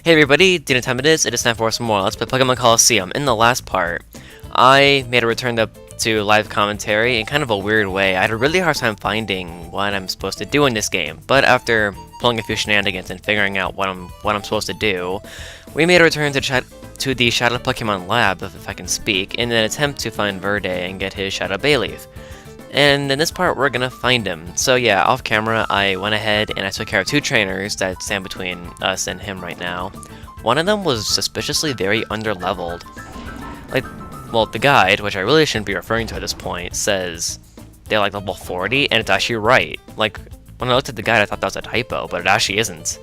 Hey everybody, do you know what time it is? It is time for some more Let's Play Pokemon Colosseum. In the last part, I made a return to live commentary in kind of a weird way. I had a really hard time finding what I'm supposed to do in this game, but after pulling a few shenanigans and figuring out what I'm supposed to do, we made a return to the Shadow Pokémon Lab, if I can speak, in an attempt to find Verde and get his Shadow Bayleaf. And in this part, we're gonna find him. So yeah, off camera, I went ahead and I took care of two trainers that stand between us and him right now. One of them was suspiciously very underleveled. Like, well, the guide, which I really shouldn't be referring to at this point, says they're like level 40, and it's actually right. Like, when I looked at the guide, I thought that was a typo, but it actually isn't.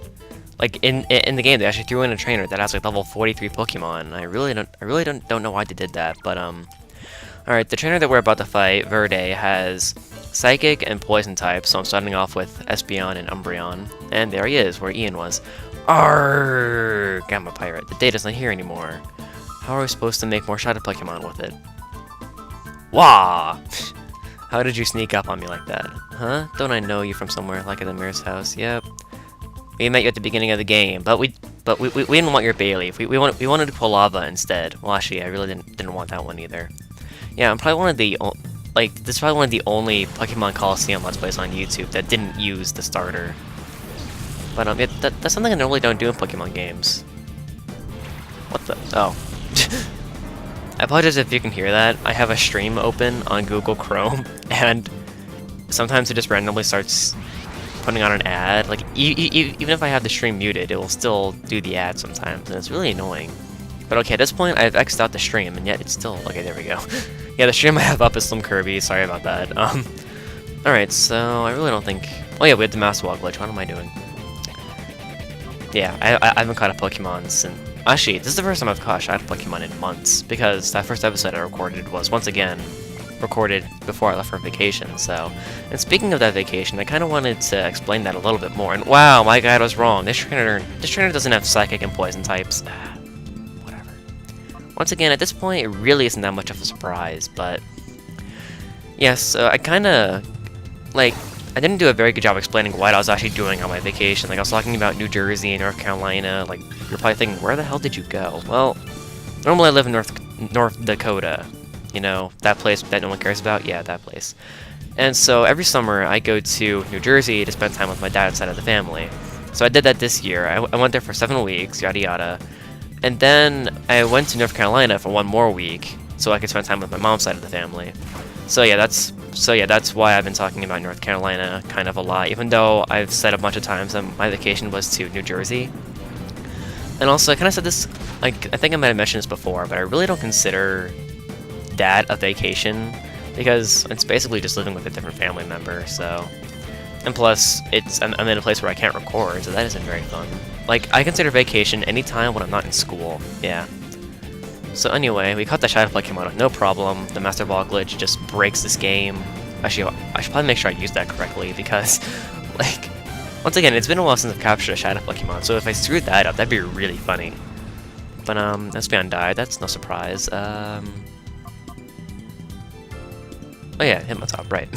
Like, in the game, they actually threw in a trainer that has like level 43 Pokemon. I really don't know why they did that, but Alright, the trainer that we're about to fight, Verde, has Psychic and Poison types, so I'm starting off with Espeon and Umbreon. And there he is, where Ian was. Arrgh! I'm a pirate. The data's not here anymore. How are we supposed to make more Shadow Pokemon with it? Wah! How did you sneak up on me like that? Huh? Don't I know you from somewhere, like at the Mirror's house? Yep. We met you at the beginning of the game, but we didn't want your Bayleaf. We wanted Quilava instead. Well, actually, I really didn't want that one either. Yeah, I'm probably one of the this is probably one of the only Pokemon Colosseum Let's Plays on YouTube that didn't use the starter. But that's something I normally don't do in Pokemon games. What the? Oh. I apologize if you can hear that. I have a stream open on Google Chrome, and sometimes it just randomly starts putting on an ad. Like even if I have the stream muted, it will still do the ad sometimes, and it's really annoying. But okay, at this point, I've X'd out the stream, and yet it's still... Okay, there we go. Yeah, the stream I have up is Slim Kirby, sorry about that. Alright, so I really don't think... Oh yeah, we had the Master Ball glitch, what am I doing? Yeah, I haven't caught a Pokemon since... Actually, this is the first time I've caught a Shadow Pokemon in months, because that first episode I recorded was, once again, recorded before I left for vacation, so... And speaking of that vacation, I kind of wanted to explain that a little bit more, and wow, my guide was wrong. This trainer doesn't have Psychic and Poison types. Once again, at this point, it really isn't that much of a surprise, but... Yes, so I kinda... Like, I didn't do a very good job explaining what I was actually doing on my vacation. Like, I was talking about New Jersey and North Carolina. Like, you're probably thinking, where the hell did you go? Well, normally I live in North Dakota. You know, that place that no one cares about? Yeah, that place. And so, every summer, I go to New Jersey to spend time with my dad's side of the family. So I did that this year. I went there for 7 weeks, yada yada. And then I went to North Carolina for 1 more week, so I could spend time with my mom's side of the family. So yeah, that's why I've been talking about North Carolina kind of a lot, even though I've said a bunch of times that my vacation was to New Jersey. And also, I kind of said this, like, I think I might have mentioned this before, but I really don't consider that a vacation, because it's basically just living with a different family member, so... And plus, I'm in a place where I can't record, so that isn't very fun. Like, I consider vacation any time when I'm not in school. Yeah. So anyway, we caught the Shadow Pokemon with no problem. The Master Ball glitch just breaks this game. Actually, I should probably make sure I use that correctly, because, like, once again, it's been a while since I've captured a Shadow Pokemon, so if I screwed that up, that'd be really funny. But, Espeon died, that's no surprise. Oh yeah, Hitmontop, right.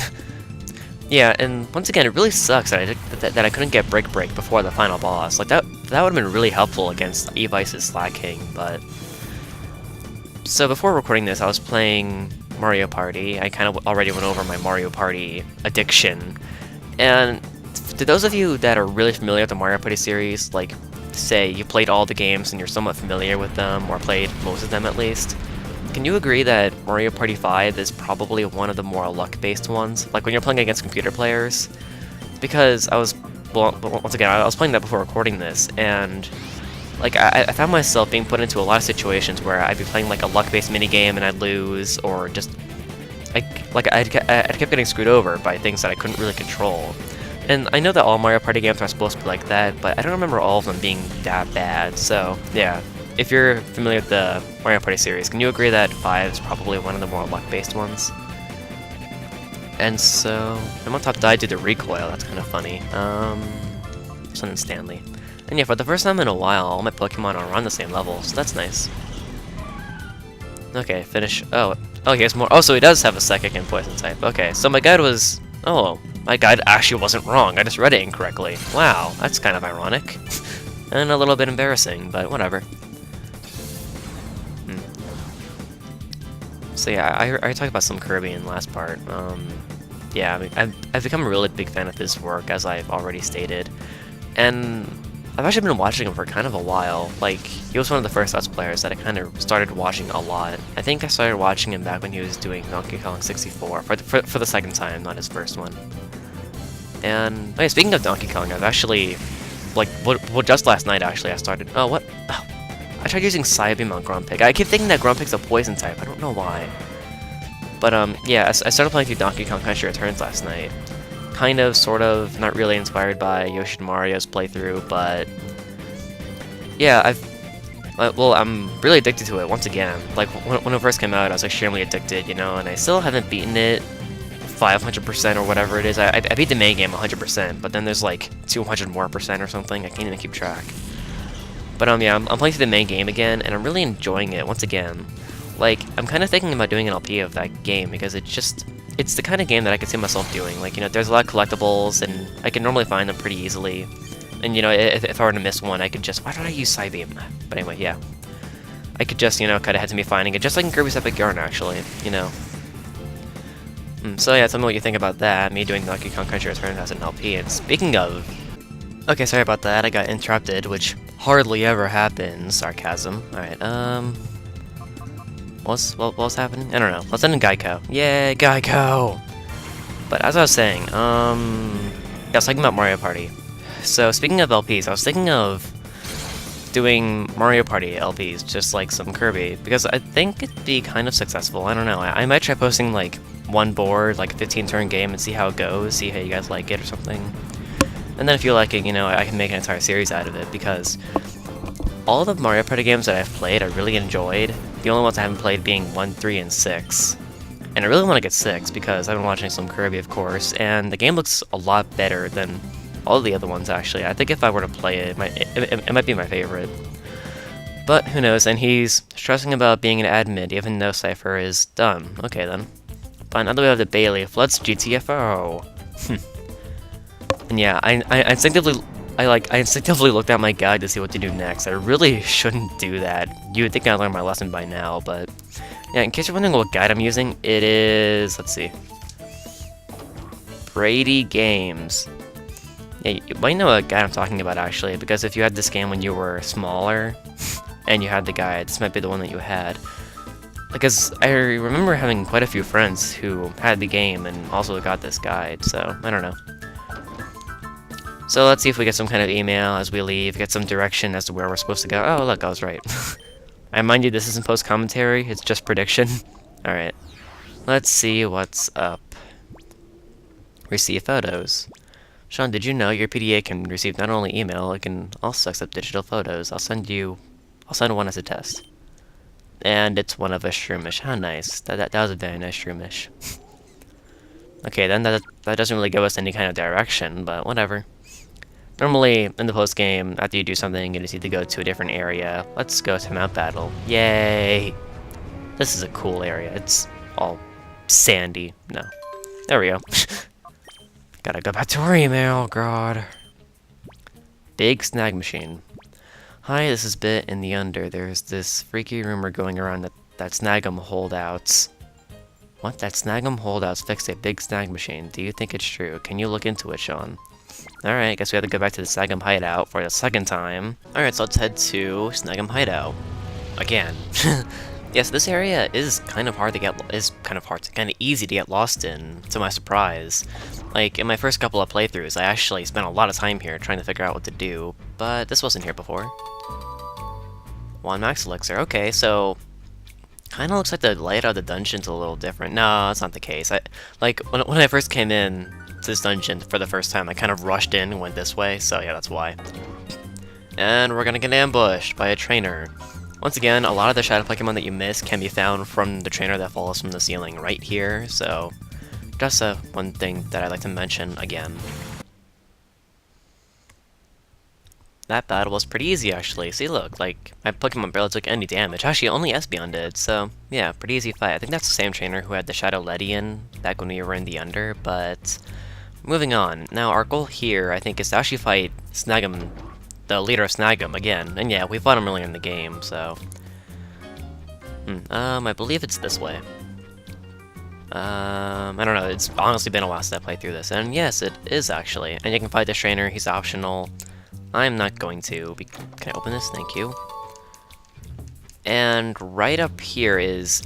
Yeah, and once again, it really sucks that I couldn't get Break before the final boss. Like, that would have been really helpful against Evice's Slacking, but... So before recording this, I was playing Mario Party. I kind of already went over my Mario Party addiction. And to those of you that are really familiar with the Mario Party series, like, say you played all the games and you're somewhat familiar with them, or played most of them at least, can you agree that Mario Party 5 is probably one of the more luck-based ones? Like, when you're playing against computer players? Because I was... Well, once again, I was playing that before recording this, and... Like, I found myself being put into a lot of situations where I'd be playing, like, a luck-based minigame and I'd lose, or just... I kept getting screwed over by things that I couldn't really control. And I know that all Mario Party games are supposed to be like that, but I don't remember all of them being that bad, so, yeah. If you're familiar with the Mario Party series, can you agree that 5 is probably one of the more luck-based ones? And so... Hitmontop died due to recoil, that's kind of funny. Sun and Stanley. And yeah, for the first time in a while, all my Pokemon are around the same level, so that's nice. Okay, finish... Oh, he has more... Oh, so he does have a Psychic and Poison type. Okay, so my guide was... Oh, my guide actually wasn't wrong, I just read it incorrectly. Wow, that's kind of ironic. And a little bit embarrassing, but whatever. So yeah, I talked about some Kirby in the last part. Yeah, I mean, I've become a really big fan of his work, as I've already stated. And I've actually been watching him for kind of a while. Like, he was one of the first Let's Players that I kind of started watching a lot. I think I started watching him back when he was doing Donkey Kong 64, for the second time, not his first one. And, okay, speaking of Donkey Kong, I've actually, like, well, just last night, actually, I started, oh, what? Oh, I tried using Psybeam on Grumpig. I keep thinking that Grumpig's a poison type, I don't know why. But, yeah, I started playing through Donkey Kong Country Returns last night. Kind of, sort of, not really inspired by Yoshi and Mario's playthrough, but yeah, well, I'm really addicted to it once again. Like, when it first came out, I was extremely addicted, you know, and I still haven't beaten it 500% or whatever it is. I beat the main game 100%, but then there's like 200 more percent or something. I can't even keep track. But yeah, I'm playing through the main game again, and I'm really enjoying it once again. Like, I'm kind of thinking about doing an LP of that game because it's the kind of game that I could see myself doing. Like, you know, there's a lot of collectibles, and I can normally find them pretty easily. And, you know, if I were to miss one, I could just... Why did I use Psybeam? But anyway, yeah. I could just, you know, cut ahead to me finding it, just like in Kirby's Epic Yarn, actually, you know. So yeah, tell me what you think about that, me doing Donkey Kong Country Returns as an LP. And speaking of... Okay, sorry about that, I got interrupted, which hardly ever happens. Sarcasm. Alright, what was happening? I don't know. Let's end in Geico. Yay, Geico! But as I was saying, yeah, I was talking about Mario Party. So, speaking of LPs, I was thinking of doing Mario Party LPs, just like some Kirby, because I think it'd be kind of successful. I don't know. I might try posting, like, one board, like a 15-turn game, and see how it goes, see how you guys like it or something. And then if you like it, you know, I can make an entire series out of it, because all the Mario Party games that I've played, I really enjoyed. The only ones I haven't played being 1, 3, and 6. And I really want to get 6, because I've been watching some Kirby, of course, and the game looks a lot better than all the other ones, actually. I think if I were to play it, it might be my favorite. But who knows, and he's stressing about being an admin, even though Cypher is done. Okay, then. But now that we have the Bailey, let's GTFO! And yeah, I instinctively looked at my guide to see what to do next. I really shouldn't do that. You would think I learned my lesson by now, but... Yeah, in case you're wondering what guide I'm using, it is... Let's see. Brady Games. Yeah, you might know what guide I'm talking about, actually, because if you had this game when you were smaller, and you had the guide, this might be the one that you had. Because I remember having quite a few friends who had the game and also got this guide, so I don't know. So let's see if we get some kind of email as we leave, get some direction as to where we're supposed to go. Oh, look, I was right. I mind you, this isn't post-commentary, it's just prediction. Alright. Let's see what's up. Receive photos. Sean, did you know your PDA can receive not only email, it can also accept digital photos. I'll send one as a test. And it's one of a Shroomish. How nice. That was a very nice Shroomish. Okay, then that doesn't really give us any kind of direction, but whatever. Normally, in the post-game, after you do something, you just need to go to a different area. Let's go to Mount Battle. Yay! This is a cool area. It's all sandy. No. There we go. Gotta go back to our email, god. Big snag machine. Hi, this is Bit in the Under. There's this freaky rumor going around that Snaggum Holdouts... What? That Snaggum Holdouts fixed a big snag machine. Do you think it's true? Can you look into it, Sean? Alright, guess we have to go back to the Snaggum Hideout for the second time. Alright, so let's head to Snaggum Hideout. Again. Yes, this area is kind of easy to get lost in, to my surprise. Like, in my first couple of playthroughs, I actually spent a lot of time here trying to figure out what to do, but this wasn't here before. 1 max elixir, okay, so... Kinda looks like the layout of the dungeon's a little different. No, that's not the case. When I first came in to this dungeon for the first time, I kind of rushed in and went this way, so yeah, that's why. And we're gonna get ambushed by a trainer. Once again, a lot of the Shadow Pokémon that you miss can be found from the trainer that falls from the ceiling right here, so just one thing that I'd like to mention again. That battle was pretty easy, actually. See, look, like, my Pokemon barely took any damage. Actually, only Espeon did, so, yeah, pretty easy fight. I think that's the same trainer who had the Shadow Ledian back when we were in the Under, but... Moving on. Now, our goal here, I think, is to actually fight Snaggum the leader of Snaggum again. And yeah, we fought him earlier in the game, so... I believe it's this way. I don't know, it's honestly been a while since I played through this, and yes, it is actually. And you can fight the trainer, he's optional. I'm not going to. Can I open this? Thank you. And right up here is...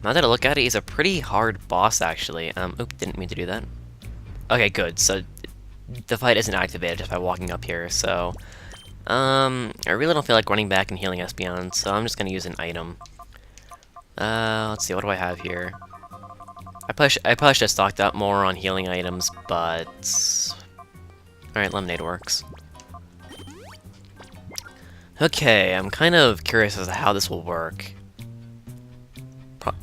Now that I look at it, he's a pretty hard boss, actually. Oop, didn't mean to do that. Okay, good, so the fight isn't activated just by walking up here, so... I really don't feel like running back and healing Espeon, so I'm just gonna use an item. Let's see, what do I have here? I probably should have stocked up more on healing items, but... Alright, Lemonade works. Okay, I'm kind of curious as to how this will work.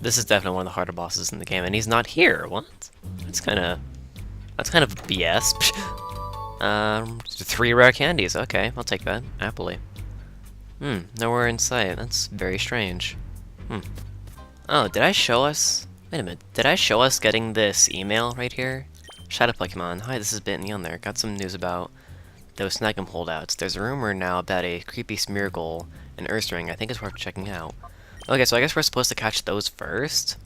This is definitely one of the harder bosses in the game, and he's not here. What? That's kind of BS. 3 rare candies. Okay, I'll take that happily. Nowhere in sight. That's very strange. Oh, did I show us? Wait a minute. Did I show us getting this email right here? Shadow Pokémon. Hi, this is Bit on there. Got some news about those Snaggum holdouts. There's a rumor now about a creepy Smeargle and Ursaring. I think it's worth checking out. Okay, so I guess we're supposed to catch those first?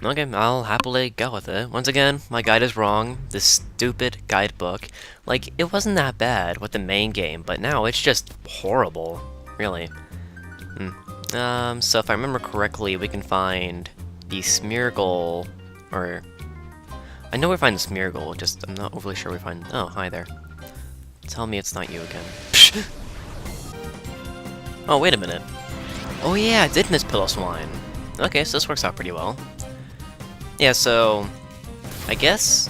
Okay, I'll happily go with it. Once again, my guide is wrong. This stupid guidebook. Like, it wasn't that bad with the main game, but now it's just horrible. Really. So if I remember correctly, we can find the Smeargle, or... I know we find the Smeargle, just I'm not overly sure we find... Oh, hi there. Tell me it's not you again. Oh, wait a minute. Oh yeah, I did miss Pillow Swine. Okay, so this works out pretty well. Yeah, so... I guess...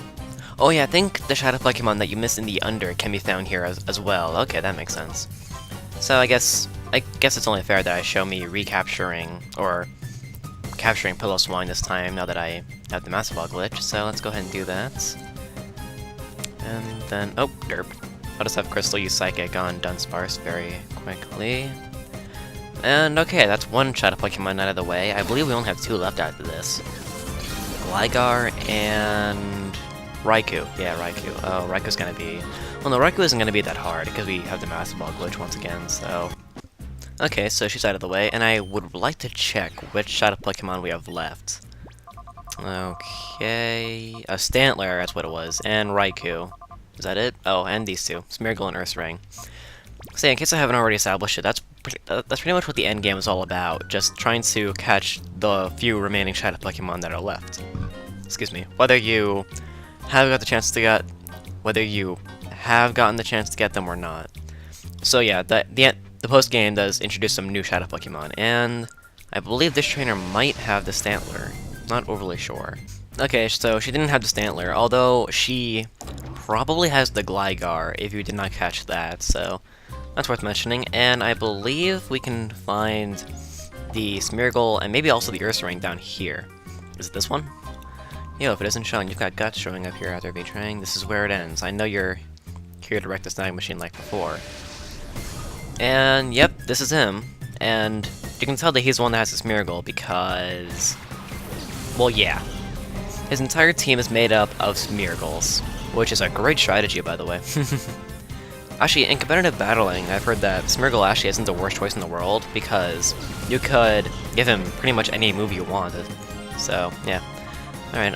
Oh yeah, I think the Shadow Pokémon that you missed in the Under can be found here as well. Okay, that makes sense. So I guess it's only fair that I show me recapturing, or capturing Pillow Swine this time, now that I have the Master Ball glitch, so let's go ahead and do that. And then, oh, derp. I'll just have Crystal use Psychic on Dunsparce very quickly. And okay, that's one Shadow Pokemon out of the way. I believe we only have 2 left after this. Gligar and... Raikou. Yeah, Raikou. Oh, Raikou's gonna be... Well, no, Raikou isn't gonna be that hard, because we have the Master Ball glitch once again, so... Okay, so she's out of the way, and I would like to check which Shadow Pokemon we have left. Okay... Stantler, that's what it was, and Raikou. Is that it? Oh, and these 2. Smeargle and Ursaring. So yeah, in case I haven't already established it, that's pretty much what the end game is all about. Just trying to catch the few remaining Shadow Pokemon that are left. Excuse me. Whether you have gotten the chance to get them or not. So yeah, the post game does introduce some new Shadow Pokemon, and I believe this trainer might have the Stantler. Not overly sure. Okay, so she didn't have the Stantler, although she probably has the Gligar if you did not catch that, so that's worth mentioning. And I believe we can find the Smeargle and maybe also the Ursaring down here. Is it this one? Yo, if it isn't shown, you've got guts showing up here after betraying. This is where it ends. I know you're here to wreck the Snag machine like before. And yep, this is him. And you can tell that he's the one that has the Smeargle because... Well, yeah. His entire team is made up of Smeargles, which is a great strategy, by the way. Actually, in competitive battling, I've heard that Smeargle actually isn't the worst choice in the world, because you could give him pretty much any move you wanted. So, yeah. Alright,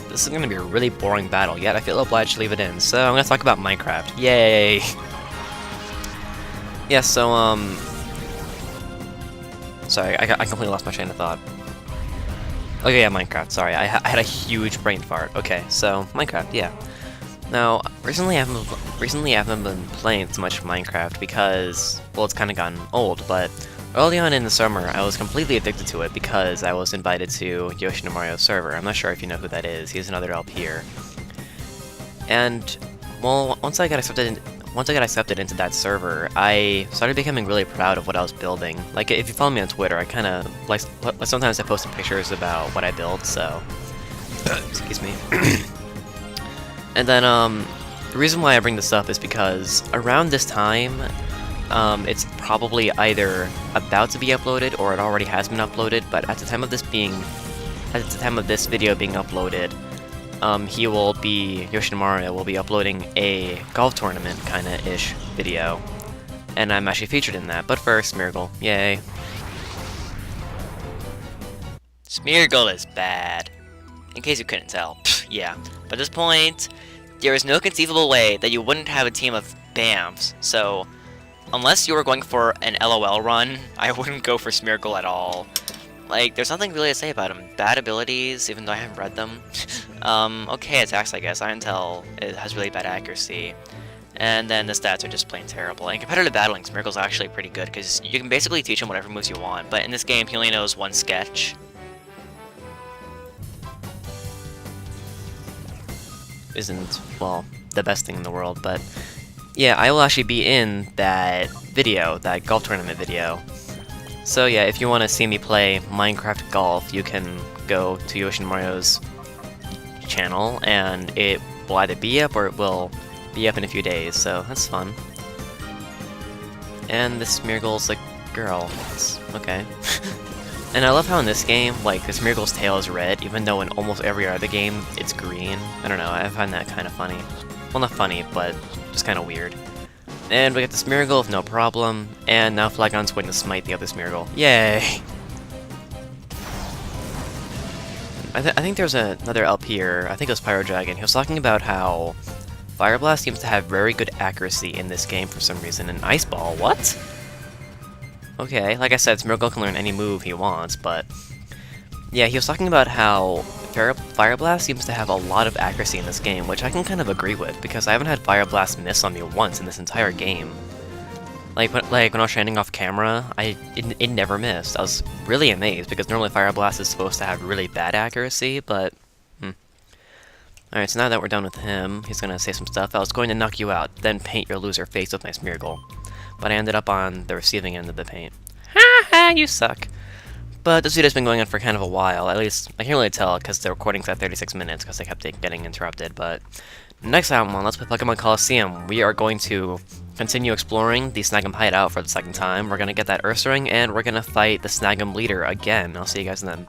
this is gonna be a really boring battle, yet I feel obliged to leave it in, so I'm gonna talk about Minecraft. Yay! Yeah, so, sorry, I completely lost my train of thought. Okay, yeah, Minecraft, sorry, I had a huge brain fart. Okay, so, Minecraft, yeah. Now, recently I haven't been playing too much Minecraft because, well, it's kind of gotten old, but early on in the summer, I was completely addicted to it because I was invited to Yoshi and Mario's server. I'm not sure if you know who that is. He's another LPer. And, well, once I got accepted into that server, I started becoming really proud of what I was building. Like, if you follow me on Twitter, I kind of, like, sometimes I post pictures about what I built, so... Excuse me. And then, the reason why I bring this up is because around this time, it's probably either about to be uploaded or it already has been uploaded, but at the time of this video being uploaded, Yoshimaru will be uploading a golf tournament kinda-ish video. And I'm actually featured in that, but first, Smeargle. Yay. Smeargle is bad. In case you couldn't tell. Yeah. But at this point, there is no conceivable way that you wouldn't have a team of BAMs, so unless you were going for an LOL run, I wouldn't go for Smeargle at all. Like, there's nothing really to say about him. Bad abilities, even though I haven't read them. Okay attacks, I guess. Iron Tail, it has really bad accuracy. And then the stats are just plain terrible. In competitive battling, Smeargle's actually pretty good, because you can basically teach him whatever moves you want, but in this game, he only knows one sketch. Isn't, well, the best thing in the world, but yeah, I will actually be in that video, that golf tournament video. So yeah, if you want to see me play Minecraft Golf, you can go to Yoshimaru's channel, and it will either be up or it will be up in a few days, so that's fun. And this Smeargle's a girl. It's okay. And I love how in this game, like, the Smeargle's tail is red, even though in almost every other game, it's green. I don't know, I find that kind of funny. Well, not funny, but just kind of weird. And we get the Smeargle with no problem, and now Flagon's going to smite the other Smeargle. Yay! I think there's another LP here, I think it was Pyro Dragon. He was talking about how Fire Blast seems to have very good accuracy in this game for some reason, and Ice Ball, what? Okay, like I said, Smeargle can learn any move he wants, but yeah, he was talking about how Fire Blast seems to have a lot of accuracy in this game, which I can kind of agree with, because I haven't had Fire Blast miss on me once in this entire game. Like when I was shining off camera, it never missed. I was really amazed, because normally Fire Blast is supposed to have really bad accuracy, but Alright, so now that we're done with him, he's gonna say some stuff. I was going to knock you out, then paint your loser face with my Smeargle. But I ended up on the receiving end of the paint. Ha ha, you suck. But this video's been going on for kind of a while. At least, I can't really tell because the recording's at 36 minutes because I kept getting interrupted. But next time on Let's Play Pokemon Colosseum, we are going to continue exploring the Snaggum Hideout for the second time. We're going to get that Ursaring, and we're going to fight the Snaggum leader again. I'll see you guys then.